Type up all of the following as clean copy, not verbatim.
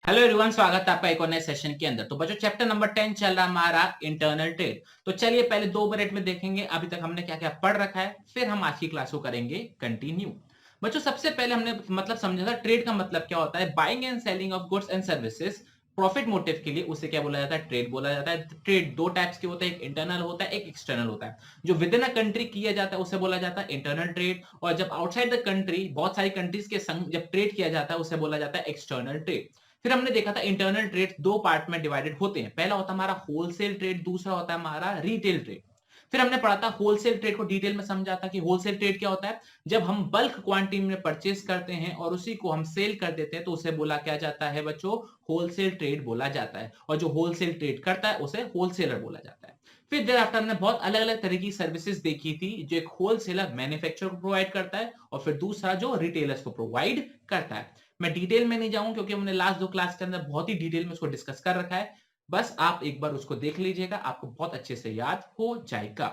Hello everyone, स्वागत है आपका एक और नए सेशन के अंदर। तो बच्चों, चैप्टर नंबर 10 चल रहा हमारा इंटरनल ट्रेड। तो चलिए पहले 2 मिनट में देखेंगे अभी तक हमने क्या क्या पढ़ रखा है, फिर हम आज की क्लास को करेंगे कंटिन्यू। बच्चों, सबसे पहले हमने मतलब समझा था ट्रेड का मतलब क्या होता है। Buying and selling of goods and services profit motive के लिए, उसे क्या बोला जाता है? ट्रेड बोला जाता है। ट्रेड दो टाइप्स के होते हैं, एक इंटरनल होता है, एक एक्सटर्नल होता है। जो विद इन अ कंट्री किया जाता है उसे बोला जाता है इंटरनल ट्रेड, और जब आउटसाइड द कंट्री बहुत सारी कंट्रीज के संग जब ट्रेड किया जाता है उसे बोला जाता है एक्सटर्नल ट्रेड। फिर हमने देखा था इंटरनल ट्रेड दो पार्ट में डिवाइडेड होते हैं। पहला होता है हमारा होलसेल ट्रेड, दूसरा होता है हमारा रिटेल ट्रेड। फिर हमने पढ़ा था होलसेल ट्रेड को डिटेल में समझा था कि होलसेल ट्रेड क्या होता है। जब हम बल्क क्वांटिटी में परचेस करते हैं और उसी को हम सेल कर देते हैं तो उसे बोला क्या जाता है बच्चों? होलसेल ट्रेड बोला जाता है। और जो होलसेल ट्रेड करता है उसे होलसेलर बोला जाता है। फिर देर आफ्टर हमने बहुत अलग अलग तरह की सर्विसेज देखी थी, जो एक होलसेलर मैन्युफैक्चरर को प्रोवाइड करता है और फिर दूसरा जो रिटेलर्स को प्रोवाइड करता है। मैं डिटेल में नहीं जाऊं क्योंकि हमने लास्ट दो क्लास के अंदर बहुत ही डिटेल में उसको डिस्कस कर रखा है। बस आप एक बार उसको देख लीजिएगा, आपको बहुत अच्छे से याद हो जाएगा।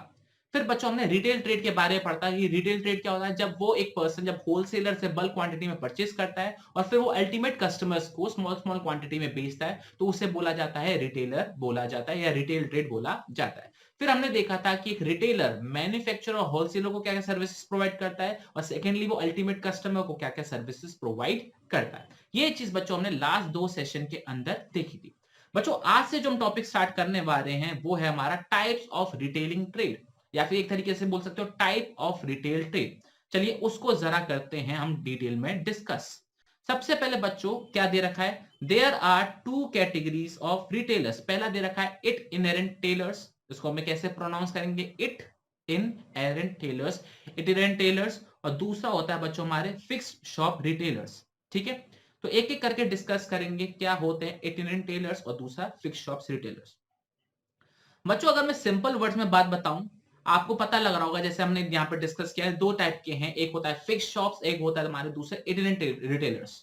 फिर बच्चों, हमने रिटेल ट्रेड के बारे में पढ़ता है कि रिटेल ट्रेड क्या होता है। जब वो एक पर्सन जब होलसेलर से बल्क क्वांटिटी में परचेस करता है और फिर वो अल्टीमेट कस्टमर्स को स्मॉल स्मॉल क्वांटिटी में बेचता है तो उसे बोला जाता है रिटेलर बोला जाता है या रिटेल ट्रेड बोला जाता है। फिर हमने देखा था कि एक रिटेलर मैन्युफैक्चरर और होलसेलर को क्या क्या सर्विसेज प्रोवाइड करता है, और सेकेंडली वो अल्टीमेट कस्टमर को क्या क्या सर्विसेज प्रोवाइड करता है। ये चीज बच्चों हमने लास्ट दो सेशन के अंदर देखी थी। बच्चों, आज से जो हम टॉपिक स्टार्ट करने वाले हैं वो है हमारा टाइप्स ऑफ रिटेलिंग ट्रेड, या फिर एक तरीके से बोल सकते हो टाइप ऑफ रिटेल ट्रेड। चलिए उसको जरा करते हैं हम डिटेल में डिस्कस। सबसे पहले बच्चों क्या दे रखा है? There are two categories of retailers. पहला दे रखा है इट इनहेरेंट टेलर्स। इसको हमें कैसे प्रोनाउंस करेंगे? It inherent tailors, itinerant tailors. और दूसरा होता है बच्चों हमारे फिक्स्ड शॉप रिटेलर्स। ठीक है, तो एक एक करके डिस्कस करेंगे क्या होते हैं इटिनेरेंट टेलर्स और दूसरा फिक्स्ड शॉप रिटेलर्स। बच्चों, अगर मैं सिंपल वर्ड्स में बात बताऊं, आपको पता लग रहा होगा जैसे हमने यहां पर डिस्कस किया है, दो टाइप के हैं। एक होता है फिक्स शॉप्स, एक होता है हमारे दूसरे इटिनेरेंट रिटेलर्स।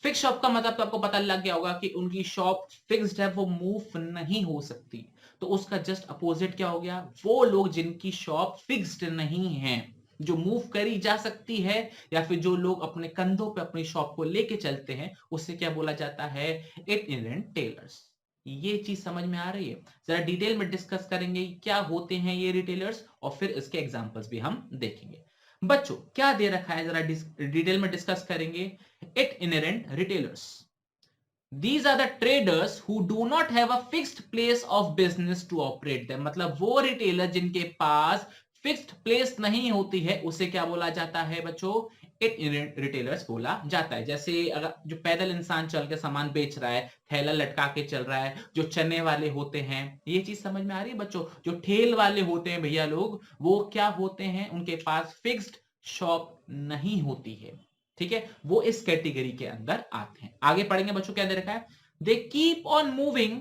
फिक्स शॉप का मतलब तो आपको पता लग गया होगा कि उनकी शॉप फिक्स्ड है, वो मूव नहीं हो सकती। तो उसका जस्ट अपोजिट क्या हो गया? वो लोग जिनकी शॉप फिक्स्ड नहीं है, जो मूव करी जा सकती है, या फिर जो लोग अपने कंधों पे अपनी शॉप को लेके चलते हैं, उससे क्या बोला जाता है? इटिनेरेंट टेलर्स। ये चीज समझ में आ रही है? जरा डिटेल में डिस्कस करेंगे क्या होते हैं ये रिटेलर्स, और फिर इसके एग्जांपल्स भी हम देखेंगे। बच्चों, क्या दे रखा है जरा डिटेल में डिस्कस करेंगे। It inherent retailers. These are the traders who do not have a fixed place of business to operate them. मतलब वो रिटेलर जिनके पास फिक्स्ड प्लेस नहीं होती है उसे क्या बोला जाता है बच्चों? इट रिटेलर्स बोला जाता है। जैसे अगर जो पैदल इंसान चल के सामान बेच रहा है, थैला लटका के चल रहा है, जो चने वाले होते हैं, ये चीज समझ में आ रही है बच्चों? जो ठेल वाले होते हैं भैया लोग, वो क्या होते हैं? उनके पास फिक्स्ड शॉप नहीं होती है। ठीक है, वो इस कैटेगरी के अंदर आते हैं। आगे पढ़ेंगे बच्चों, क्या दे रखा है? They keep on moving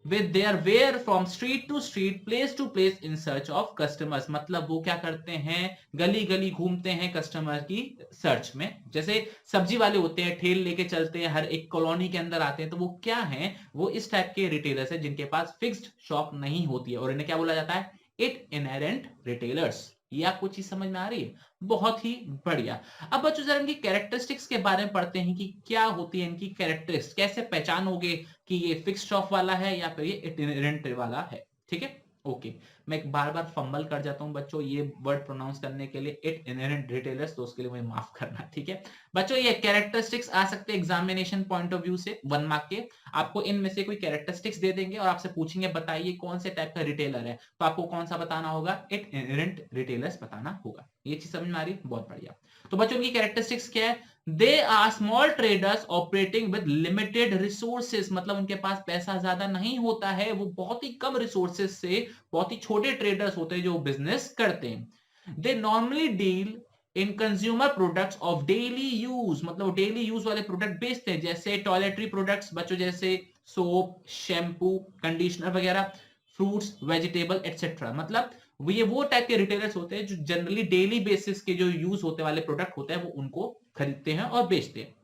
with their ware from street to street, place to place in search of customers। मतलब वो क्या करते हैं? गली गली घूमते हैं कस्टमर की सर्च में। जैसे सब्जी वाले होते हैं, ठेल लेके चलते हैं, हर एक कॉलोनी के अंदर आते हैं, तो वो क्या है? वो इस टाइप के रिटेलर्स है जिनके पास फिक्स्ड शॉप नहीं होती है, और इन्हें क्या बोला जाता है? It inherent retailers. ये आपको चीज समझ में आ रही है? बहुत ही बढ़िया। अब बच्चों जरा इनकी कैरेक्टरिस्टिक्स के बारे में पढ़ते हैं कि क्या होती है इनकी कैरेक्टरिस्टिक्स, कैसे पहचानोगे कि ये फिक्स शॉप वाला है या फिर ये इटिनेरेंट वाला है। ठीक है, ओके। मैं बार बार फंबल कर जाता हूं बच्चों ये वर्ड प्रोनाउंस करने के लिए, इटिनेरेंट रिटेलर्स, तो उसके लिए मुझे माफ करना। ठीक है बच्चों, ये कैरेक्टरिस्टिक्स आ सकते हैं एग्जामिनेशन पॉइंट ऑफ व्यू से 1 मार्क के। आपको इनमें से कोई कैरेक्टरिस्टिक्स दे देंगे और आपसे पूछेंगे बताइए कौन से टाइप का रिटेलर है, तो आपको कौन सा बताना होगा? इटिनेरेंट रिटेलर्स बताना होगा। ये चीज समझ में आ रही है? बहुत बढ़िया। तो बच्चों की कैरेक्टरिस्टिक्स क्या है? They are small traders operating with limited resources. मतलब उनके पास पैसा ज्यादा नहीं होता है, वो बहुत ही कम रिसोर्सेस से बहुत ही छोटे ट्रेडर्स होते हैं जो बिजनेस करते हैं। They normally deal in consumer products of daily use. मतलब डेली यूज वाले प्रोडक्ट बेचते हैं, जैसे टॉयलेटरी प्रोडक्ट्स बच्चों, जैसे सोप, शैम्पू, कंडीशनर वगैरह, फ्रूट्स, वेजिटेबल एटसेट्रा। मतलब ये वो टाइप के रिटेलर्स होते हैं जो जनरली डेली बेसिस के जो यूज होते वाले प्रोडक्ट होते हैं वो उनको खरीदते हैं और बेचते हैं।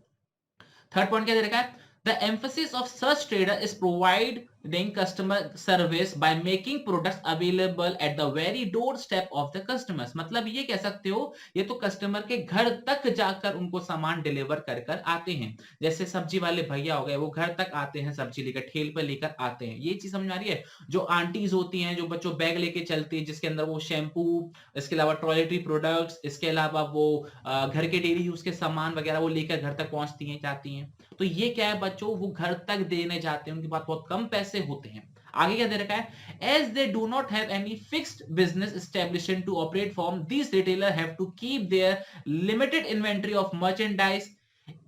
थर्ड पॉइंट क्या दे रखा है? The emphasis of such trader is provide doing customer service by making products available at the very doorstep of the customers। मतलब ये कह सकते हो ये तो कस्टमर के घर तक जाकर उनको सामान डिलीवर कर कर आते हैं। जैसे सब्जी वाले भैया हो गए, वो घर तक आते हैं, सब्जी लेकर ठेल पर लेकर आते हैं। ये चीज समझ में आ रही है? जो आंटीज होती हैं, जो बच्चों बैग लेके चलती है जिसके अंदर वो शैम्पू, इसके अलावा टॉयलेटरी प्रोडक्ट्स, इसके अलावा वो घर के डेली यूज के सामान वगैरह वो लेकर घर तक पहुंचती हैं, जाती हैं। तो ये क्या है बच्चों, वो घर तक देने जाते हैं, उनके पास बहुत कम पैसे होते हैं। आगे क्या दे रखा है? As they do not have any fixed business established to operate from, this retailer have to keep their limited inventory of merchandise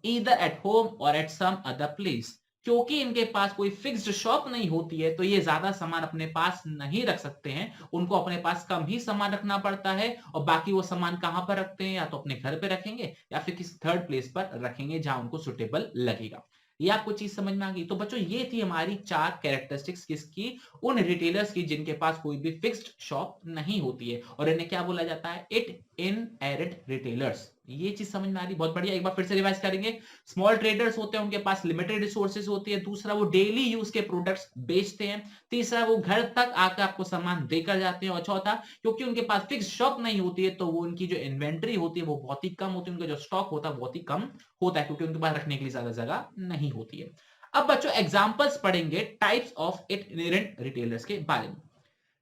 either at home or at some other place. क्योंकि इनके पास कोई फिक्स्ड शॉप नहीं होती है तो ये ज्यादा सामान अपने पास नहीं रख सकते हैं, उनको अपने पास कम ही सामान रखना पड़ता है। और बाकी वो सामान कहां पर रखते हैं? या तो अपने घर पे रखेंगे या फिर किसी थर्ड प्लेस पर रखेंगे जहां उनको सुटेबल लगेगा। ये आपको चीज समझ में आ गई? तो बच्चों ये थी हमारी 4 कैरेक्टरिस्टिक्स किसकी? उन रिटेलर्स की जिनके पास कोई भी फिक्स्ड शॉप नहीं होती है, और इन्हें क्या बोला जाता है? It inherit retailers. ये चीज समझ में आ रही? बहुत बढ़िया। एक बार फिर से रिवाइज करेंगे। स्मॉल ट्रेडर्स होते हैं, उनके पास लिमिटेड रिसोर्सेज होती है। दूसरा, वो डेली यूज के प्रोडक्ट्स बेचते हैं। तीसरा, वो घर तक आकर आपको सामान देकर जाते हैं। और चौथा, क्योंकि उनके पास फिक्स शॉप नहीं होती है तो वो उनकी जो इन्वेंट्री होती है वो बहुत ही कम होती है, उनका जो स्टॉक होता है बहुत ही कम होता है, क्योंकि उनके पास रखने के लिए ज्यादा जगह नहीं होती है। अब बच्चों एग्जांपल्स पढ़ेंगे टाइप्स ऑफ इटिनेरेंट रिटेलर्स के बारे में।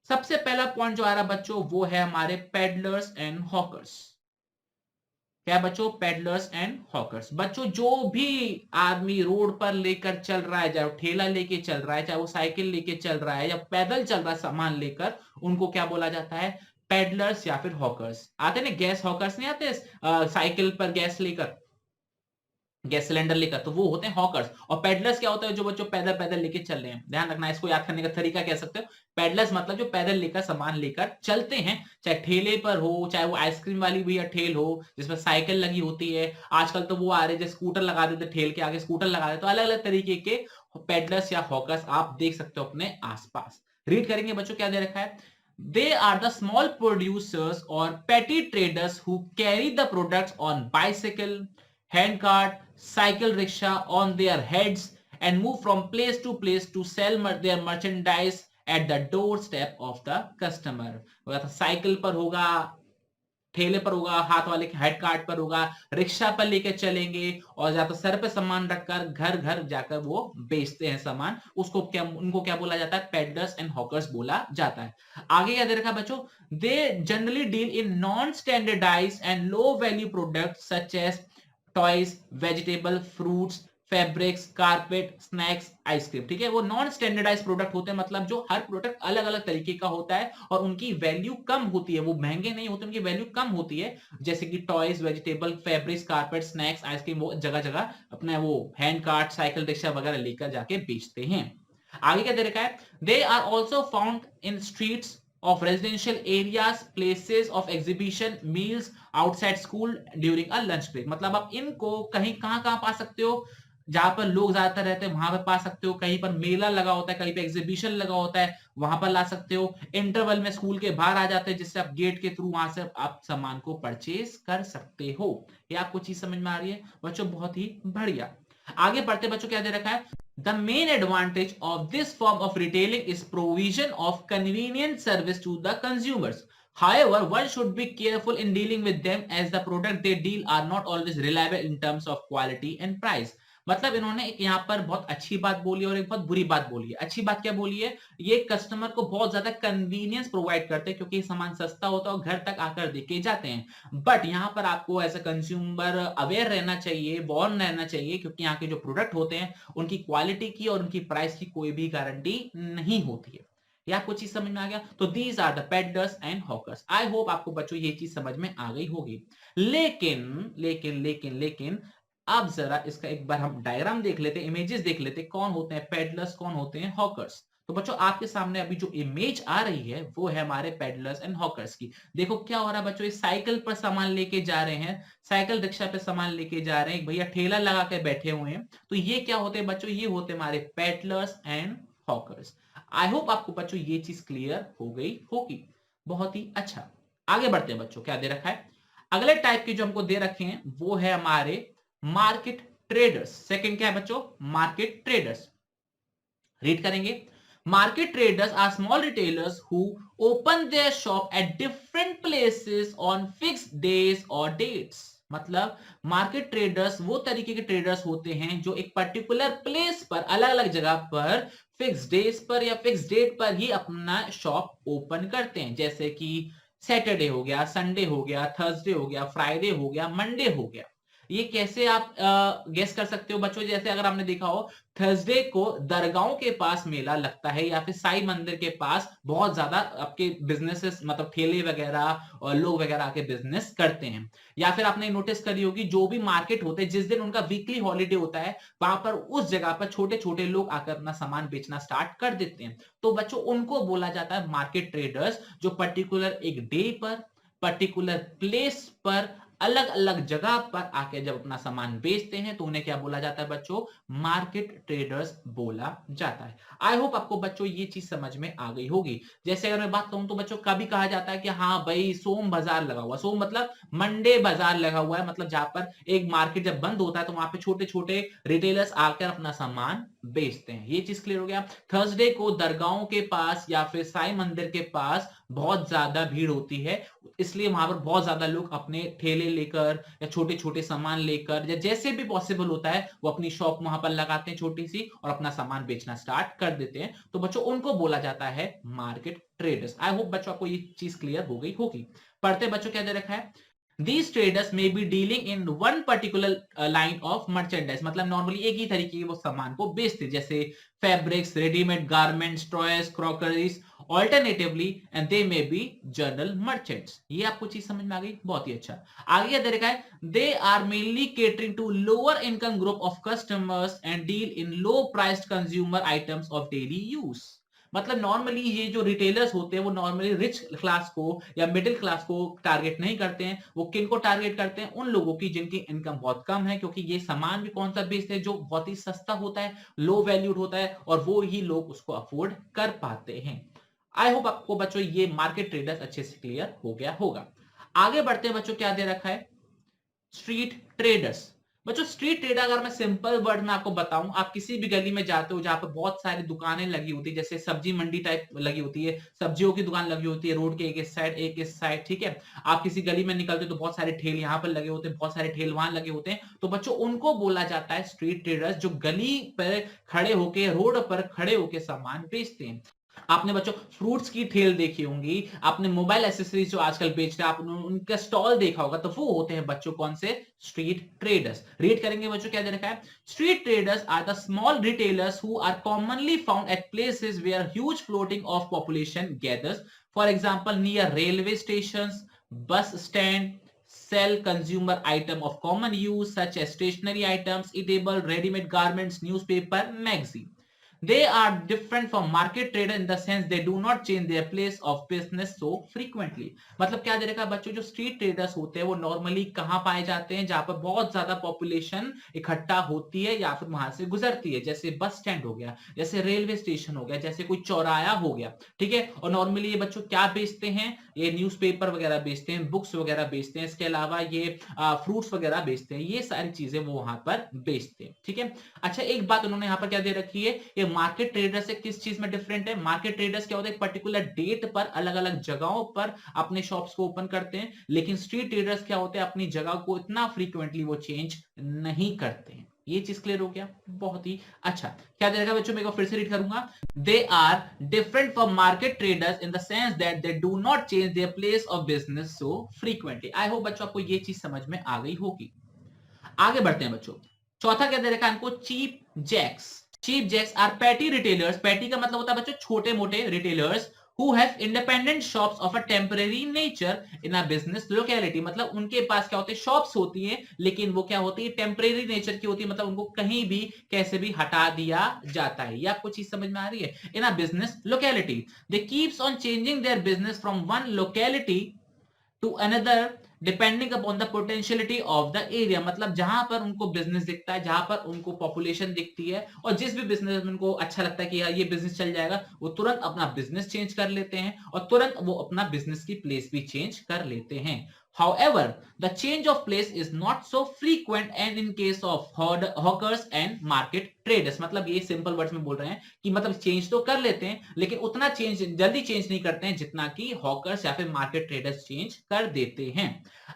सबसे पहला पॉइंट जो आ रहा बच्चों वो है हमारे पेडलर्स एंड हॉकर्स। क्या बच्चों? Peddlers and hawkers. बच्चों जो भी आदमी रोड पर लेकर चल रहा है, चाहे वो ठेला लेके चल रहा है, चाहे वो साइकिल लेके चल रहा है या पैदल चल रहा है सामान लेकर, उनको क्या बोला जाता है? पेडलर्स या फिर हॉकर्स। आते ना गैस हॉकर्स, नहीं आते साइकिल पर गैस लेकर, गैस सिलेंडर लेकर, तो वो होते हैं हॉकर्स। और पेडलर्स क्या होता है? जो बच्चों पैदल पैदल लेके चल रहे हैं। ध्यान रखना, इसको याद करने का तरीका कह सकते हो। पेडलर्स मतलब जो पैदल लेकर सामान लेकर चलते हैं, चाहे ठेले पर हो, चाहे वो आइसक्रीम वाली भी या ठेल हो जिसमें साइकिल लगी होती है। आजकल तो वो आ रहे जो स्कूटर लगा देते, ठेल के आगे स्कूटर लगा देते। तो अलग अलग तरीके के पेडलर्स या हॉकर्स आप देख सकते हो अपने आसपास। रीड करेंगे बच्चों, क्या दे रखा है? They are the small producers or petty traders who carry the products on bicycle, handcart, cycle rickshaw on their heads and move from place to place to sell their merchandise at the doorstep of the customer। Cycle पर होगा, ठेले पर होगा, हाथ वाले के head cart पर होगा, रिक्शा पर लेके चलेंगे और या तो सर पे सामान रखकर घर घर जाकर वो बेचते हैं सामान। उसको क्या, उनको क्या बोला जाता है? पेडलर्स एंड हॉकर्स बोला जाता है। आगे क्या दे रखा बच्चों? They generally deal in non standardised and low value products such as toys, vegetable, fruits, fabrics, carpet, snacks, ice cream. ठीक है, वो नॉन स्टैंडर्डाइज प्रोडक्ट होते हैं, मतलब जो हर प्रोडक्ट अलग अलग तरीके का होता है और उनकी वैल्यू कम होती है। वो महंगे नहीं होते, उनकी वैल्यू कम होती है। जैसे कि toys, vegetable, fabrics, carpet, snacks, ice cream, वो जगह जगह अपना वो हैंड कार्ट, साइकिल रिक्शा वगैरह लेकर जाके बेचते हैं। आगे क्या दे रखा है? They are also found in streets of residential areas, places of exhibition, meals, outside school during a lunch break। मतलब आप इनको कहीं कहां पा सकते हो? जहां पर लोग ज्यादातर रहते हैं वहां पर पा सकते हो। कहीं पर मेला लगा होता है, कहीं पर एग्जीबिशन लगा होता है, वहां पर ला सकते हो। इंटरवल में स्कूल के बाहर आ जाते हैं, जिससे आप गेट के थ्रू वहां से आप सामान को परचेज कर सकते हो। ये आपको चीज समझ में आ रही है बच्चों? बहुत ही बढ़िया। आगे बढ़ते बच्चों, क्या दे रखा है? The main advantage of this form of retailing is provision of convenient service to the consumers. However, one should be careful in dealing with them as the product they deal are not always reliable in terms of quality and price। मतलब इन्होंने एक यहाँ पर बहुत अच्छी बात बोली और एक बहुत बुरी बात बोली है। अच्छी बात क्या बोली है? ये कस्टमर को बहुत ज्यादा कन्वीनियंस प्रोवाइड करते हैं क्योंकि सामान सस्ता होता है और घर तक आकर देके जाते हैं। बट यहाँ पर आपको एज अ कंज्यूमर अवेयर रहना चाहिए, वॉर्न रहना चाहिए, क्योंकि यहाँ के जो प्रोडक्ट होते हैं उनकी क्वालिटी की और उनकी प्राइस की कोई भी गारंटी नहीं होती है। या कुछ चीज समझ में आ गया? तो these are the peddlers and hawkers. I hope आपको बच्चों ये चीज समझ में आ गई होगी। लेकिन लेकिन लेकिन लेकिन अब जरा इसका एक बार हम डायग्राम देख लेते, इमेजेस देख लेते, कौन होते हैं पेडलर्स, कौन होते हैं हॉकर्स। तो बच्चों आपके सामने अभी जो इमेज आ रही है वो है हमारे पेडलर्स एंड हॉकर्स की। देखो क्या हो रहा है बच्चों, इस साइकिल पर सामान लेके जा रहे हैं, साइकिल रिक्शा पे सामान लेके जा रहे हैं, एक भैया ठेला लगा के बैठे हुए हैं। तो ये क्या होते हैं बच्चों? ये होते हैं हमारे peddlers and hawkers. I hope आपको बच्चों ये चीज क्लियर हो गई होगी। बहुत ही अच्छा। आगे बढ़ते हैं बच्चों, क्या दे रखा है? अगले टाइप के जो हमको दे रखे हैं वो है हमारे मार्केट ट्रेडर्स। सेकंड क्या है बच्चों? Market traders. रीड करेंगे। Market traders are small retailers who open their shop at different places on fixed days or dates. मतलब मार्केट ट्रेडर्स वो तरीके के ट्रेडर्स होते हैं जो एक पर्टिकुलर प्लेस पर, अलग अलग जगह पर, फिक्स डेज पर या फिक्स डेट पर ही अपना शॉप ओपन करते हैं। जैसे कि सैटरडे हो गया, संडे हो गया, थर्सडे हो गया, फ्राइडे हो गया, मंडे हो गया। ये कैसे आप गेस कर सकते हो बच्चों? जैसे अगर आपने देखा हो थर्सडे को दरगाहों के पास मेला लगता है या फिर साई मंदिर के पास बहुत ज्यादा आपके बिजनेसेस, मतलब ठेले वगैरह और लोग वगैरह आके बिजनेस करते हैं। या फिर आपने नोटिस करी होगी जो भी मार्केट होते हैं जिस दिन उनका वीकली हॉलीडे होता है वहां पर उस जगह पर छोटे छोटे लोग आकर अपना सामान बेचना स्टार्ट कर देते हैं। तो बच्चों उनको बोला जाता है मार्केट ट्रेडर्स, जो पर्टिकुलर एक डे पर, पर्टिकुलर प्लेस पर, अलग अलग जगह पर आके जब अपना सामान बेचते हैं तो उन्हें क्या बोला जाता है बच्चों? मार्केट ट्रेडर्स बोला जाता है। आई होप आपको बच्चों ये चीज समझ में आ गई होगी। जैसे अगर मैं बात करूं तो बच्चों कभी कहा जाता है कि हाँ भाई सोम बाजार लगा हुआ, सोम मतलब मंडे बाजार लगा हुआ है, मतलब जहां पर एक मार्केट जब बंद होता है तो वहां पे छोटे छोटे रिटेलर्स आकर अपना सामान बेचते हैं। ये चीज क्लियर हो गया। थर्सडे को दरगाहों के पास या फिर साई मंदिर के पास बहुत ज्यादा भीड़ होती है, इसलिए वहां पर बहुत ज्यादा लोग अपने ठेले लेकर या छोटे छोटे सामान लेकर या जैसे भी पॉसिबल होता है वो अपनी शॉप वहां पर लगाते हैं छोटी सी और अपना सामान बेचना स्टार्ट कर देते हैं। तो बच्चों उनको बोला जाता है मार्केट ट्रेडर्स। आई होप बच्चों आपको ये चीज क्लियर हो गई होगी। पढ़ते बच्चों क्या दे रखा है? These traders may be dealing in one particular line of merchandise, मतलब नॉर्मली एक ही तरीके के वो सामान को बेचते, जैसे fabrics, readymade garments, toys, crockeries, alternatively and they may be general merchants. ये आपको चीज समझ में आ गई? बहुत ही अच्छा। आगे दे रखा है they are mainly catering to lower income group of customers and deal in low priced consumer items of daily use. मतलब नॉर्मली ये जो रिटेलर्स होते हैं वो नॉर्मली रिच क्लास को या मिडिल क्लास को टारगेट नहीं करते हैं। वो किन को टारगेट करते हैं? उन लोगों की जिनकी इनकम बहुत कम है, क्योंकि ये सामान भी कौन सा बेचते हैं? जो बहुत ही सस्ता होता है, लो वैल्यूड होता है, और वो ही लोग उसको अफोर्ड कर पाते हैं। आई होप आपको बच्चों ये मार्केट ट्रेडर्स अच्छे से क्लियर हो गया होगा। आगे बढ़ते हैं बच्चों, क्या दे रखा है? Street traders. बच्चों स्ट्रीट ट्रेडर अगर मैं सिंपल वर्ड में आपको बताऊं, आप किसी भी गली में जाते हो जहां पर बहुत सारी दुकानें लगी होती है, जैसे सब्जी मंडी टाइप लगी होती है, सब्जियों की दुकान लगी होती है रोड के एक इस साइड एक इस साइड, ठीक है। आप किसी गली में निकलते हो तो बहुत सारे ठेल यहाँ पर लगे होते हैं, बहुत सारे ठेल वहां लगे होते हैं। तो बच्चों उनको बोला जाता है स्ट्रीट ट्रेडर्स, जो गली पर खड़े होके, रोड पर खड़े होके सामान बेचते हैं। आपने बच्चों फ्रूट्स की ठेल देखी होंगी, आपने मोबाइल एसेसरीज जो आजकल बेच रहे हैं आपने उनका स्टॉल देखा होगा, तो वो होते हैं बच्चों कौन से? Street traders. रीड करेंगे बच्चों, क्या दे रखा है? Street traders are the small retailers who are commonly found at places where huge floating of population gathers, for example near railway stations, bus stand, sell consumer item of common use such as stationery items, eatable, ready-made garments, newspaper, magazine. They are different from market trader in the sense they do not change their place of business so frequently. मतलब क्या दे रखा है बच्चों? जो street traders होते हैं वो नॉर्मली कहां पाए जाते हैं? जहां पर बहुत ज्यादा पॉपुलेशन इकट्ठा होती है या फिर वहां से गुजरती है, जैसे बस स्टैंड हो गया, जैसे रेलवे स्टेशन हो गया, जैसे कोई चौराया हो गया, ठीक है। और नॉर्मली ये बच्चों क्या बेचते हैं? ये न्यूज़पेपर वगैरह बेचते हैं, बुक्स वगैरह बेचते हैं, इसके अलावा ये फ्रूट्स वगैरह बेचते हैं, ये सारी चीजें वो वहां पर बेचते हैं, ठीक है। अच्छा एक बात उन्होंने यहाँ पर क्या दे रखी है? ये मार्केट ट्रेडर से किस चीज में डिफरेंट है? मार्केट ट्रेडर्स क्या होता है? एक पर्टिकुलर डेट पर अलग अलग जगहों पर अपने शॉप्स को ओपन करते हैं, लेकिन स्ट्रीट ट्रेडर्स क्या होते हैं? अपनी जगह को इतना फ्रीक्वेंटली वो चेंज नहीं करते हैं। ये चीज क्लियर हो गया? बहुत ही अच्छा। क्या दे रखा बच्चों? मैं फिर से रीड करूंगा। They are different from market traders in the sense that they do not change their place of business so frequently. I hope बच्चों आपको ये चीज समझ में आ गई होगी। आगे बढ़ते हैं बच्चों। चौथा क्या दे रखा है हमको? Cheap jacks. Cheap jacks are petty retailers. Petty का मतलब होता है बच्चों छोटे मोटे retailers who have independent shops of a temporary nature in a business locality। मतलब उनके पास क्या होते हैं? शॉप्स होती हैं, लेकिन वो क्या होती है? टेम्परेरी नेचर की होती है, मतलब उनको कहीं भी कैसे भी हटा दिया जाता है। ये आपको चीज समझ में आ रही है? In a business locality they keeps on changing their business from one locality to another depending upon the potentiality of the area. मतलब जहां पर उनको बिजनेस दिखता है, जहां पर उनको पॉपुलेशन दिखती है, और जिस भी बिजनेस उनको अच्छा लगता है कि यार ये बिजनेस चल जाएगा, वो तुरंत अपना बिजनेस चेंज कर लेते हैं और तुरंत वो अपना बिजनेस की प्लेस भी चेंज कर लेते हैं। However, the change of place is not so frequent and in case of hawkers and market traders. मतलब ये सिंपल वर्ड्स में बोल रहे हैं कि मतलब चेंज तो कर लेते हैं लेकिन उतना चेंज जल्दी चेंज नहीं करते हैं जितना कि हॉकर्स या फिर मार्केट ट्रेडर्स चेंज कर देते हैं।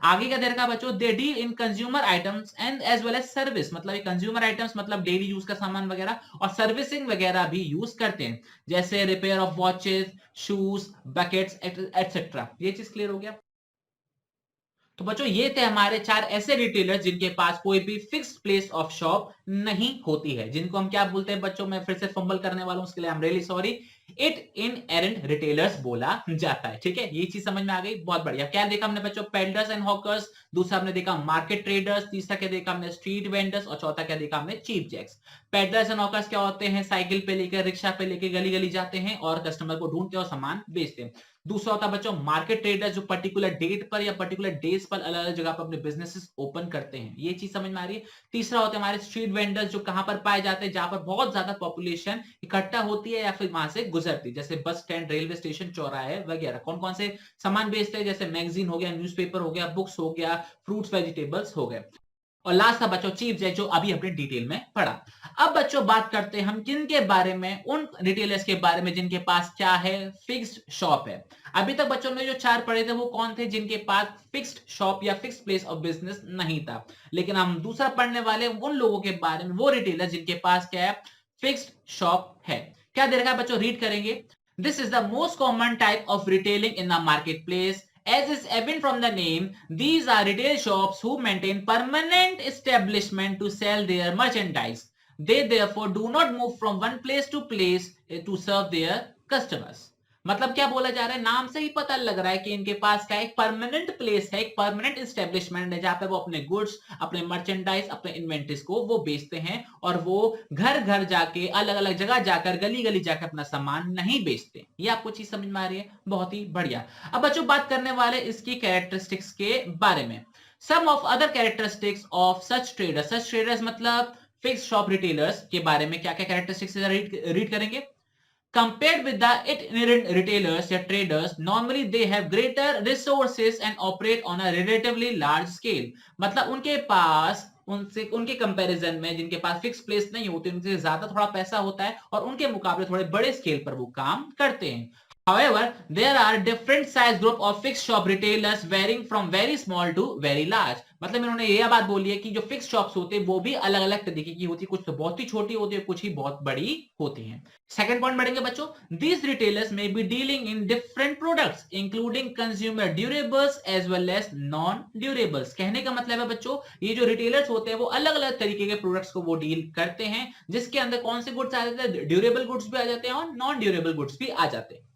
आगे क्या दे रखा बच्चों, they deal in consumer items and as well as service. मतलब ये कंज्यूमर आइटम्स मतलब डेली यूज का सामान वगैरह और सर्विसिंग वगैरह भी यूज करते हैं, जैसे repair of watches, shoes, buckets etcetera. ये चीज क्लियर हो गया। तो बच्चों ये थे हमारे 4 ऐसे रिटेलर्स जिनके पास कोई भी फिक्स्ड प्लेस ऑफ शॉप नहीं होती है, जिनको हम क्या बोलते हैं बच्चों, मैं फिर से फंबल करने वाला हूं, उसके लिए I am really sorry, it inherent retailers बोला जाता है। ठीक है, ये चीज समझ में आ गई, बहुत बढ़िया। क्या देखा हमने बच्चों, पेडलर्स एंड हॉकर्स, दूसरा हमने देखा मार्केट ट्रेडर्स, तीसरा क्या देखा हमने, स्ट्रीट वेंडर्स, और चौथा क्या देखा हमने, cheap jacks. Peddlers and hawkers क्या होते हैं, साइकिल पे लेकर, रिक्शा पे लेकर गली गली जाते हैं और कस्टमर को ढूंढते हैं और सामान बेचते हैं। दूसरा होता है बच्चों मार्केट ट्रेडर्स, जो पर्टिकुलर डेट पर या पर्टिकुलर डेज पर अलग अलग जगह पर अपने बिजनेसेस ओपन करते हैं। ये चीज समझ में आ रही है। तीसरा होते हैं हमारे स्ट्रीट वेंडर्स, जो कहां पर पाए जाते हैं, जहां पर बहुत ज्यादा पॉपुलेशन इकट्ठा होती है या फिर वहां से गुजरती है, जैसे बस स्टैंड, रेलवे स्टेशन, चौराहे वगैरह। कौन कौन से सामान बेचते हैं, जैसे मैगजीन हो गया, न्यूज़पेपर हो गया, बुक्स हो गया, फ्रूट्स वेजिटेबल्स हो गए। और लास्ट था बच्चों चीप जैक, जो अभी हमने डिटेल में पढ़ा। अब बच्चों बात करते हैं हम किन के बारे में, उन रिटेलर्स के बारे में जिनके पास क्या है, फिक्स्ड शॉप है। अभी तक बच्चों ने जो 4 पढ़े थे वो कौन थे, जिनके पास फिक्स्ड शॉप या फिक्स्ड प्लेस ऑफ बिजनेस नहीं था। लेकिन हम दूसरा पढ़ने वाले उन लोगों के बारे में, वो रिटेलर जिनके पास क्या है, फिक्स्ड शॉप है। क्या दे रखा है बच्चों, रीड करेंगे। This is the most common type of retailing in the market place. As is evident from the name, these are retail shops who maintain permanent establishment to sell their merchandise. They therefore do not move from one place to place to serve their customers. मतलब क्या बोला जा रहा है, नाम से ही पता लग रहा है कि इनके पास क्या एक परमानेंट प्लेस है, एक परमानेंट एस्टेब्लिशमेंट है, जहां पे वो अपने गुड्स, अपने मर्चेंडाइज, अपने इन्वेंटरीज को वो बेचते हैं और वो घर घर जाके, अलग अलग जगह जाकर, गली गली जाकर अपना सामान नहीं बेचते। ये आपको चीज समझ में आ रही है, बहुत ही बढ़िया। अब बच्चों बात करने वाले इसकी कैरेक्टरिस्टिक्स के बारे में। Some of other characteristics of such traders मतलब फिक्स शॉप रिटेलर्स के बारे में क्या क्या कैरेक्टरिस्टिक्स रीड करेंगे। Compared with the itinerant retailers या traders, normally they have greater resources and operate on a relatively large scale. मतलब उनके पास, उनसे, उनके कंपैरिजन में जिनके पास फिक्स प्लेस नहीं होती, उनसे ज्यादा थोड़ा पैसा होता है और उनके मुकाबले थोड़े बड़े स्केल पर वो काम करते हैं। However, there are different size group of fixed shop retailers varying from very small to very large. मतलब इन्होंने यह बात बोली है कि जो फिक्स शॉप्स होते हैं वो भी अलग अलग तरीके की होती है, कुछ तो बहुत ही छोटी होती है, कुछ ही बहुत बड़ी होती हैं। सेकंड पॉइंट बढ़ेंगे बच्चों, these retailers may be dealing in different products including consumer durables as well as non durables. कहने का मतलब है बच्चों, ये जो रिटेलर्स होते हैं वो अलग अलग तरीके के प्रोडक्ट्स को वो डील करते हैं, जिसके अंदर कौन से गुड्स आ जाते हैं, ड्यूरेबल गुड्स भी आ जाते हैं और नॉन ड्यूरेबल गुड्स भी आ जाते हैं।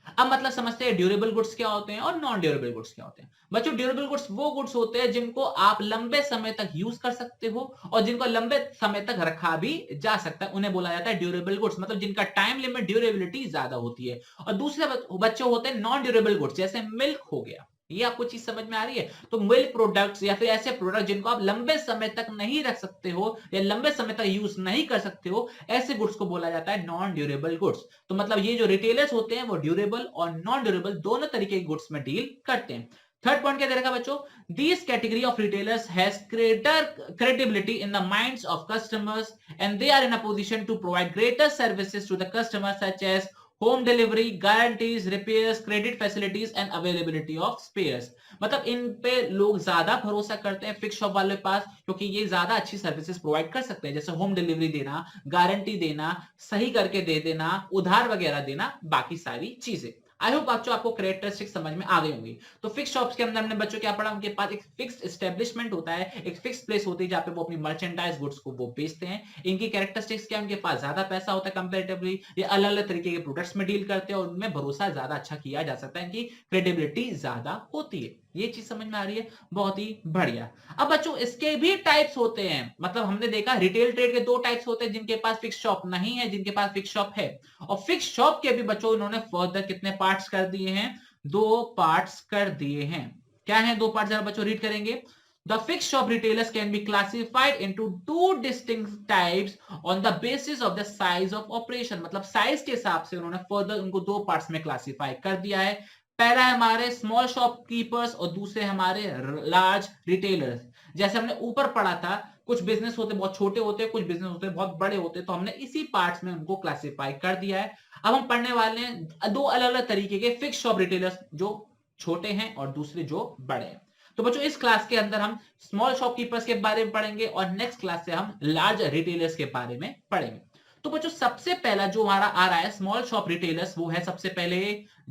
अब मतलब समझते हैं ड्यूरेबल गुड्स क्या होते हैं और नॉन ड्यूरेबल गुड्स क्या होते हैं। बच्चों ड्यूरेबल गुड्स वो गुड्स होते हैं जिनको आप लंबे समय तक यूज कर सकते हो और जिनको लंबे समय तक रखा भी जा सकता है, उन्हें बोला जाता है ड्यूरेबल गुड्स, मतलब जिनका टाइम लिमिट, ड्यूरेबिलिटी ज्यादा होती है। और दूसरे बच्चे होते हैं नॉन ड्यूरेबल गुड्स, जैसे मिल्क हो गया। ये आपको चीज समझ में आ रही है। तो मिल्क प्रोडक्ट्स या फिर ऐसे प्रोडक्ट जिनको आप लंबे समय तक नहीं रख सकते हो या लंबे समय तक यूज नहीं कर सकते हो, ऐसे गुड्स को बोला जाता है नॉन ड्यूरेबल गुड्स। तो मतलब ये जो रिटेलर्स होते हैं वो ड्यूरेबल और नॉन ड्यूरेबल दोनों तरीके के गुड्स में डील करते हैं। थर्ड पॉइंट क्या दे रखा बच्चों, this category of retailers has greater credibility in the minds of customers and they are in a position to provide greater services to the customer such as home delivery, guarantees, repairs, credit facilities and availability of spares. मतलब इन पे लोग ज्यादा भरोसा करते हैं fix shop वाले पास, क्योंकि ये ज्यादा अच्छी सर्विसेज प्रोवाइड कर सकते हैं, जैसे होम डिलीवरी देना, गारंटी देना, सही करके दे देना, उधार वगैरह देना, बाकी सारी चीजें। आई होप बच्चों आपको कैरेक्टरिस्टिक्स समझ में आ गई होंगी। तो फिक्स शॉप्स के अंदर हमने बच्चों क्या पढ़ा, उनके पास एक फिक्स्ड एस्टेब्लिशमेंट होता है, एक फिक्स प्लेस होती है जहां पे वो अपनी मर्चेंडाइज गुड्स को वो बेचते हैं। इनकी कैरेक्टरिस्टिक्स क्या, उनके पास ज्यादा पैसा होता है कंपैरेटिवली, ये अलग अलग तरीके के प्रोडक्ट्स में डील करते हैं और उनमें भरोसा ज्यादा अच्छा किया जा सकता है, इनकी क्रेडिबिलिटी ज्यादा होती है। ये चीज समझ में आ रही है, बहुत ही बढ़िया। अब बच्चों इसके भी टाइप्स होते हैं, मतलब हमने देखा रिटेल ट्रेड के 2 टाइप्स होते हैं, जिनके पास फिक्स शॉप नहीं है, जिनके पास फिक्स शॉप है। और फिक्स शॉप के भी बच्चों इन्होंने फर्दर कितने पार्ट्स कर दिए हैं, 2 पार्ट्स कर दिए हैं। क्या है 2 पार्ट, जरा बच्चों रीड करेंगे। The fixed shop retailers can be classified into 2 distinct types on the basis of the size of operation. मतलब साइज के हिसाब से उन्होंने फर्दर उनको 2 पार्ट्स में क्लासिफाई कर दिया है। पहला है हमारे स्मॉल शॉपकीपर्स और दूसरे हमारे लार्ज रिटेलर्स। जैसे हमने ऊपर पढ़ा था, कुछ बिजनेस होते बहुत छोटे होते हैं, कुछ बिजनेस होते हैं बहुत बड़े होते हैं, तो हमने इसी पार्ट्स में उनको क्लासिफाई कर दिया है। अब हम पढ़ने वाले हैं दो अलग अलग तरीके के फिक्स शॉप रिटेलर्स, जो छोटे हैं और दूसरे जो बड़े हैं। तो बच्चों इस क्लास के अंदर हम स्मॉल शॉपकीपर्स के बारे में पढ़ेंगे और नेक्स्ट क्लास से हम लार्ज रिटेलर्स के बारे में पढ़ेंगे। तो बच्चों सबसे पहला जो हमारा आ रहा है स्मॉल शॉप रिटेलर्स, वो है सबसे पहले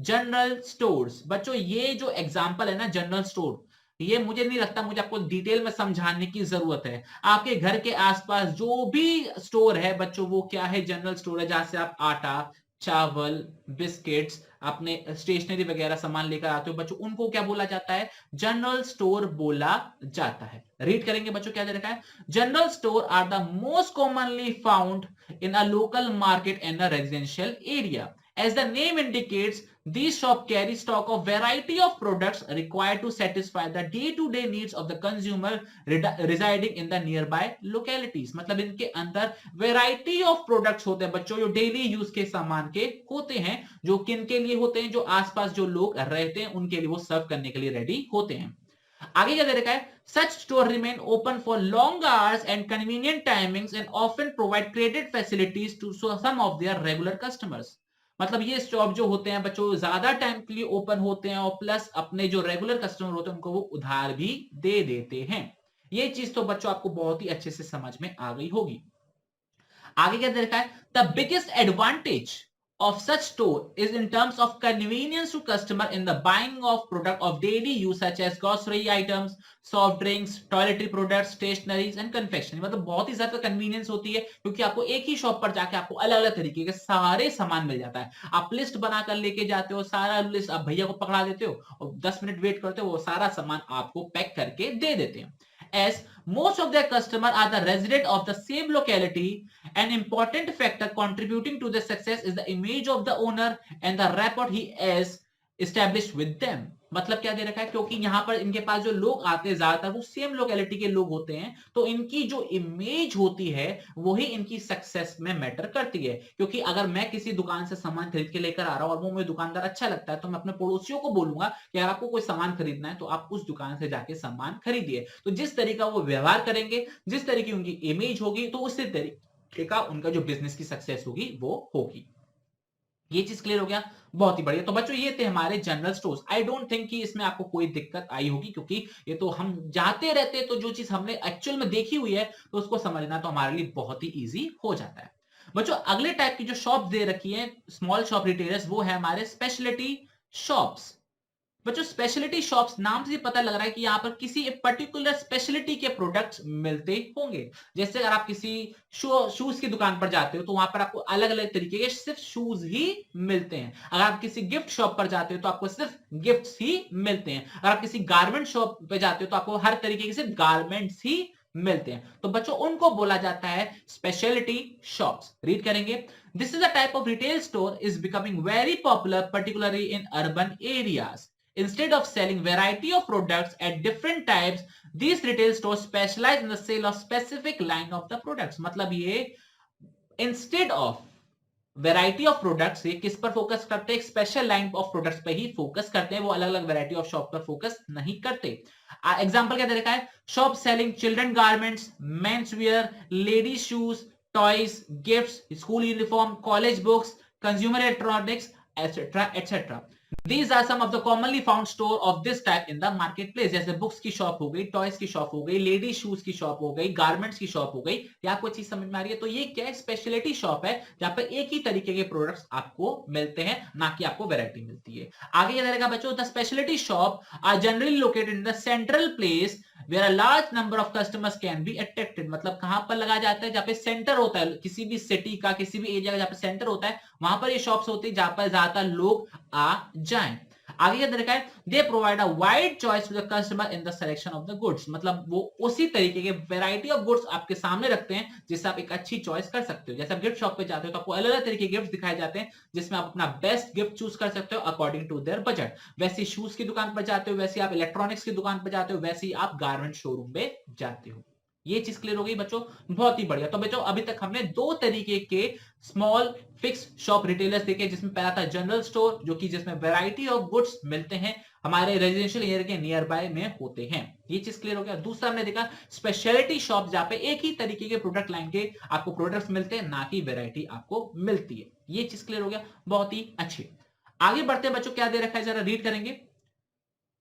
जनरल स्टोर्स। बच्चों ये जो एग्जांपल है ना जनरल स्टोर, ये मुझे नहीं लगता मुझे आपको डिटेल में समझाने की जरूरत है। आपके घर के आसपास जो भी स्टोर है बच्चों, वो क्या है, जनरल स्टोर है, जहां से आप आटा, चावल, बिस्किट्स, अपने स्टेशनरी वगैरह सामान लेकर आते हो बच्चों, उनको क्या बोला जाता है, जनरल स्टोर बोला जाता है। रीड करेंगे बच्चों क्या दे रखा है, general store are the most commonly found in a local market and a residential area. As the name indicates, these shops carry stock of variety of products required to satisfy the day-to-day needs of the consumer residing in the nearby localities. मतलब इनके अंदर variety of products होते हैं बच्चों, जो daily use के सामान के होते हैं, जो किन के लिए होते हैं, जो आसपास जो लोग रहते हैं उनके लिए वो सर्व करने के लिए रेडी होते हैं। आगे क्या दे रखा है, such store remain open for long hours and convenient timings and often provide credit facilities to some of their regular customers. मतलब ये शॉप जो होते हैं बच्चों ज्यादा टाइम के लिए ओपन होते हैं और प्लस अपने जो रेगुलर कस्टमर होते हैं उनको वो उधार भी दे देते हैं। ये चीज तो बच्चों आपको बहुत ही अच्छे से समझ में आ गई होगी। आगे क्या दे रखा है, the biggest advantage of such store is in terms of convenience to customer in the buying of product of daily use such as grocery items, soft drinks, toiletry products, stationeries and confectionery। मतलब बहुत ही ज्यादा convenience होती है क्योंकि आपको एक ही shop पर जाके आपको अलग अलग तरीके के सारे सामान मिल जाता है। आप लिस्ट बनाकर लेके जाते हो, सारा लिस्ट आप भैया को पकड़ा देते हो और 10 मिनट वेट करते हो, वो सारा सामान आपको पैक करके दे देते हैं। As most of their customers are the resident of the same locality, an important factor contributing to the success is the image of the owner and the rapport he has established with them। मतलब क्या दे रखा है, क्योंकि यहां पर इनके पास जो लोग आते हैं ज्यादातर वो सेम लोकेलिटी के लोग होते हैं, तो इनकी जो इमेज होती है वही इनकी सक्सेस में मैटर करती है। क्योंकि अगर मैं किसी दुकान से सामान खरीद के लेकर आ रहा हूं और वो मुझे दुकानदार अच्छा लगता है, तो मैं अपने पड़ोसियों को बोलूंगा कि अगर आपको कोई सामान खरीदना है तो आप उस दुकान से जाके सामान खरीदिए। तो जिस तरीका वो व्यवहार करेंगे, जिस तरीके की उनकी इमेज होगी, तो उसी तरीके का उनका जो बिजनेस की सक्सेस होगी वो होगी। ये चीज क्लियर हो गया, बहुत ही बढ़िया। तो बच्चों ये थे हमारे general stores. I don't think कि इसमें आपको कोई दिक्कत आई होगी, क्योंकि ये तो हम जाते रहते हैं, तो जो चीज हमने एक्चुअल में देखी हुई है तो उसको समझना तो हमारे लिए बहुत ही इजी हो जाता है। बच्चों अगले टाइप की जो शॉप दे रखी है स्मॉल शॉप रिटेलर्स, वो है हमारे स्पेशलिटी शॉप्स। बच्चों स्पेशलिटी शॉप्स नाम से पता लग रहा है कि यहाँ पर किसी पर्टिकुलर स्पेशलिटी के प्रोडक्ट्स मिलते होंगे। जैसे अगर आप किसी शूज की दुकान पर जाते हो तो वहां पर आपको अलग अलग तरीके के सिर्फ शूज ही मिलते हैं। अगर आप किसी गिफ्ट शॉप पर जाते हो तो आपको सिर्फ गिफ्ट्स ही मिलते हैं। अगर आप किसी गारमेंट शॉप पे जाते हो तो आपको हर तरीके के सिर्फ गारमेंट्स ही मिलते हैं। तो बच्चों उनको बोला जाता है स्पेशलिटी शॉप्स। रीड करेंगे, this is a type of retail store is becoming very popular particularly in urban areas. Instead of selling variety of products at different types, these retail stores specialize in the sale of specific line of the products। मतलब ये instead of variety of products, ये किस पर focus करते हैं, special line of products पे ही focus करते हैं। वो अलग अलग वैरायटी ऑफ शॉप पर फोकस नहीं करते। एग्जांपल क्या दे रखा है, shop selling children garments, men's wear, ladies shoes, toys, gifts, school uniform, college books, consumer electronics, etcetera etcetera. These are some of the commonly found store of this type in the marketplace। जैसे books की shop हो गई, toys की shop हो गई, ladies shoes की shop हो गई, गारमेंट्स की शॉप हो गई। ये आपको चीज समझ में आ रही है? तो ये क्या है, स्पेशलिटी शॉप है जहां पर एक ही तरीके के प्रोडक्ट्स आपको मिलते हैं, ना कि आपको वैरायटी मिलती है। आगे क्या रहेगा बच्चों, the speciality shop are generally located in the central place where a large number of customers can be attracted. मतलब कहां पर लगाया जाता है, जहां पे सेंटर होता है किसी भी सिटी का, किसी भी एरिया का जहां पे सेंटर होता है, वहां पर ये शॉप्स होती है जहां पर ज्यादातर लोग आ जाएं। आगे क्या देखा है, they provide a wide choice to the customer in the selection of the goods. मतलब वो उसी तरीके के वैरायटी ऑफ गुड्स आपके सामने रखते हैं जिससे आप एक अच्छी चॉइस कर सकते हो। जैसे आप गिफ्ट शॉप पे जाते हो तो आपको अलग अलग तरीके के गिफ्ट दिखाए जाते हैं जिसमें आप अपना बेस्ट गिफ्ट चूज कर सकते हो अकॉर्डिंग टू देयर बजट। वैसे शूज की दुकान पर जाते हो, वैसे आप इलेक्ट्रॉनिक्स की दुकान पर जाते हो, वैसे ही आप गारमेंट शोरूम पे जाते हो। ये चीज क्लियर हो गई बच्चों, बहुत ही बढ़िया। तो बच्चों अभी तक हमने दो तरीके के स्मॉल फिक्स शॉप रिटेलर्स देखे, जिसमें पहला था जनरल स्टोर, जो कि जिसमें वैरायटी ऑफ गुड्स मिलते हैं, हमारे रेजिडेंशियल एरिया के नियर बाय में होते हैं। ये चीज क्लियर हो गया। दूसरा हमने देखा स्पेशलिटी शॉप, जहां पे एक ही तरीके के प्रोडक्ट लाइन के आपको प्रोडक्ट्स मिलते हैं, ना कि वैरायटी आपको मिलती है। ये चीज क्लियर हो गया, बहुत ही अच्छी। आगे बढ़ते हैं बच्चों, क्या दे रखा है जरा रीड करेंगे।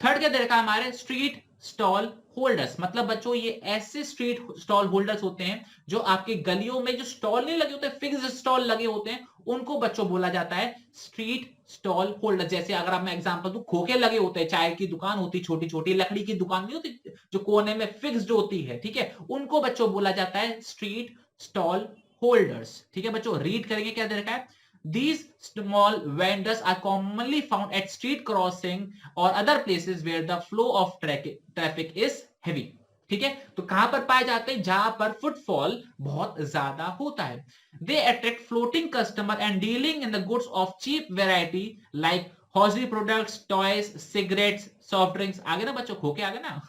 थर्ड क्या दे रखा है हमारे, स्ट्रीट स्टॉल होल्डर्स। मतलब बच्चों ये ऐसे स्ट्रीट स्टॉल होल्डर्स होते हैं जो आपके गलियों में जो स्टॉल नहीं लगे होते, फिक्स्ड स्टॉल लगे होते हैं, उनको बच्चों बोला जाता है स्ट्रीट स्टॉल होल्डर। जैसे अगर आप मैं एग्जांपल दूं, खोखे लगे होते हैं, चाय की दुकान होती छोटी छोटी, लकड़ी की दुकान नहीं होती जो कोने में फिक्स्ड होती है, ठीक है, उनको बच्चों बोला जाता है स्ट्रीट स्टॉल होल्डर्स। ठीक है बच्चों, रीड करेंगे क्या दे रखा है। These small vendors are commonly found at street crossing or other places where the flow of traffic is heavy. ठीक है, तो कहां पर पाए जाते हैं, जहां पर फुटफॉल बहुत ज्यादा होता है। They attract floating customer and dealing in the goods of cheap variety like hosiery products, toys, cigarettes, soft drinks। आगे ना बच्चों, खोके आगे ना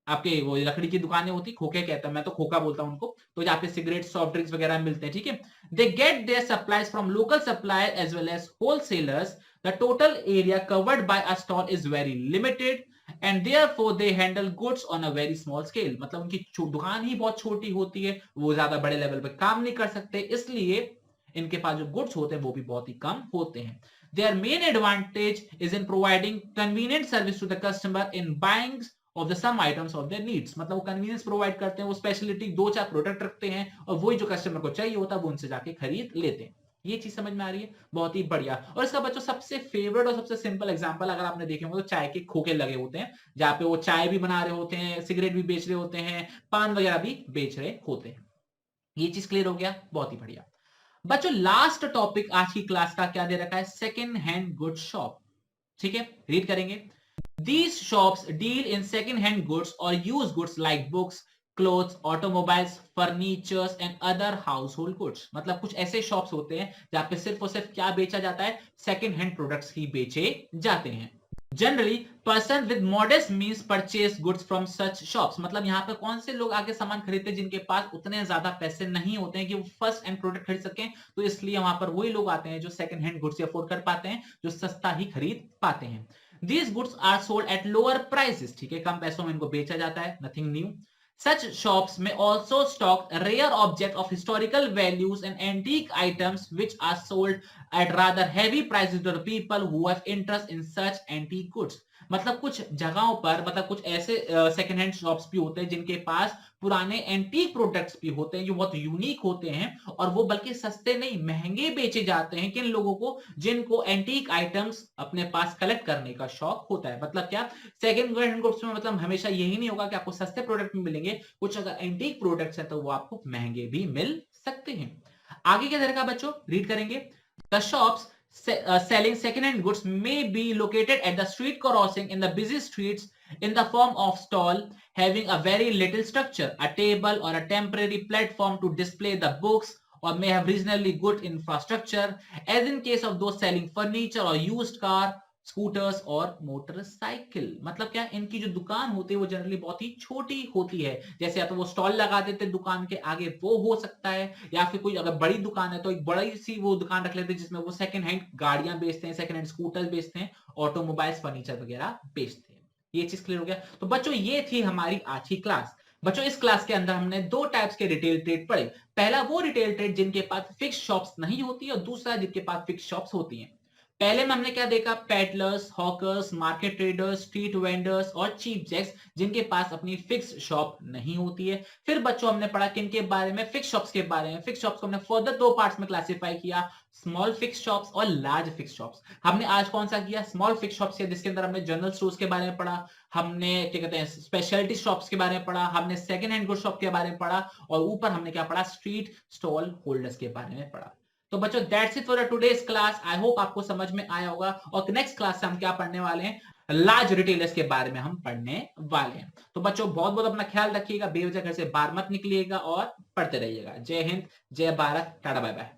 आपके वो लकड़ी की दुकानें होती, खोखे कहता है, मैं तो खोखा बोलता हूं उनको, तो जहाँ पे सिगरेट सॉफ्ट ड्रिंक्स वगैरह मिलते हैं, ठीक है। They get their supplies from local supplier as well as wholesalers. The total area covered by a stall is very limited and therefore they handle goods on a very small scale. मतलब उनकी दुकान ही बहुत छोटी होती है, वो ज्यादा बड़े लेवल पे काम नहीं कर सकते, इसलिए इनके पास जो गुड्स होते हैं वो भी बहुत ही कम होते हैं। Their main advantage is in providing convenient service to the customer in buying of the some items of their needs। मतलब वो कन्वीनियंस प्रोवाइड करते हैं, वो स्पेशलिटी दो चार प्रोडक्ट रखते हैं और वही जो कस्टमर को चाहिए होता है वो उनसे जाके खरीद लेते हैं। ये चीज समझ में आ रही है, बहुत ही बढ़िया। और इसका बच्चों सबसे फेवरेट और सबसे सिंपल एग्जांपल अगर आपने देखे होंगे तो चाय के खोखे लगे होते हैं, जहां पे वो चाय भी बना रहे होते हैं, सिगरेट भी बेच रहे होते हैं, पान वगैरह भी बेच रहे होते हैं। ये चीज क्लियर हो गया, बहुत ही बढ़िया। बच्चों लास्ट टॉपिक आज की क्लास का क्या दे रखा है, सेकेंड हैंड गुड शॉप। ठीक है, रीड करेंगे। These shops deal in second-hand goods or used goods like books, clothes, automobiles, furnitures and other household goods। मतलब कुछ ऐसे shops होते हैं जहां पे सिर्फ और सिर्फ क्या बेचा जाता है, सेकेंड हैंड प्रोडक्ट्स ही बेचे जाते हैं। Generally, person with modest means purchase goods from such shops। मतलब यहाँ पे कौन से लोग आके सामान खरीदते हैं जिनके पास उतने ज्यादा पैसे नहीं होते हैं कि वो फर्स्ट हैंड प्रोडक्ट खरीद सकें, तो इसलिए वहां पर वही लोग आते हैं जो सेकंड हैंड गुड्स अफोर्ड कर पाते हैं, जो सस्ता ही खरीद पाते हैं। These goods are sold at lower prices। ठीक है, कम पैसों में इनको बेचा जाता है, nothing new। Such shops may also stock rare objects of historical values and antique items which are sold at rather heavy prices to the people who have interest in such antique goods। मतलब कुछ जगहों पर, मतलब कुछ ऐसे second hand shops भी होते हैं जिनके पास पुराने एंटीक प्रोडक्ट्स भी होते हैं जो बहुत यूनिक होते हैं, और वो बल्कि सस्ते नहीं महंगे बेचे जाते हैं किन लोगों को, जिनको एंटीक आइटम्स अपने पास कलेक्ट करने का शौक होता है। मतलब क्या, सेकंड हैंड गुड्स में मतलब हमेशा यही नहीं होगा कि आपको सस्ते प्रोडक्ट भी मिलेंगे, कुछ अगर एंटीक प्रोडक्ट्स हैं तो वो आपको महंगे भी मिल सकते हैं। आगे क्या देखा बच्चों, रीड करेंगे। The shops selling second-hand goods may be located at the street crossing in the busy streets in the form of stall having a very little structure, a table or a temporary platform to display the books, or may have reasonably good infrastructure as in case of those selling furniture or used car, scooters और motorcycle. मतलब क्या, इनकी जो दुकान होती है वो generally बहुत ही छोटी होती है, जैसे या तो वो स्टॉल लगा देते हैं दुकान के आगे, वो हो सकता है, या फिर कोई अगर बड़ी दुकान है तो एक बड़ी सी वो दुकान रख लेते हैं जिसमें वो सेकंड हैंड गाड़ियां बेचते हैं, सेकंड हैंड स्कूटर बेचते हैं, ऑटोमोबाइल्स फर्नीचर वगैरह बेचते हैं। ये चीज क्लियर हो गया। तो बच्चों ये थी हमारी आज की क्लास। बच्चों इस क्लास के अंदर हमने दो टाइप्स के रिटेल ट्रेड पढ़े। पहला वो रिटेल ट्रेड जिनके पास फिक्स शॉप्स नहीं होती, और दूसरा जिनके पास फिक्स शॉप्स होती हैं। पहले में हमने क्या देखा, peddlers, hawkers, market traders, street vendors और चीप जैक्स जिनके पास अपनी फिक्स शॉप नहीं होती है। फिर बच्चों हमने पढ़ा किन के बारे में, फिक्स शॉप्स के बारे में। फिक्स शॉप्स को हमने फर्दर दो पार्ट्स में क्लासिफाई किया, स्मॉल फिक्स शॉप्स और लार्ज फिक्स शॉप्स। हमने आज कौन सा किया, स्मॉल फिक्स शॉप्स किया, जिसके अंदर हमने जनरल स्टोर्स के बारे में पढ़ा, हमने क्या कहते हैं स्पेशलिटी शॉप्स के बारे में पढ़ा, हमने सेकंड हैंड गुड शॉप के बारे में पढ़ा, और ऊपर हमने क्या पढ़ा, स्ट्रीट स्टॉल होल्डर्स के बारे में पढ़ा। तो बच्चों that's it for today's class. I hope आपको समझ में आया होगा। और नेक्स्ट क्लास से हम क्या पढ़ने वाले हैं, लार्ज रिटेलर्स के बारे में हम पढ़ने वाले हैं। तो बच्चों बहुत बहुत अपना ख्याल रखिएगा, बेवजह घर से बाहर मत निकलिएगा और पढ़ते रहिएगा। जय हिंद, जय भारत, टाटा बाय बाय।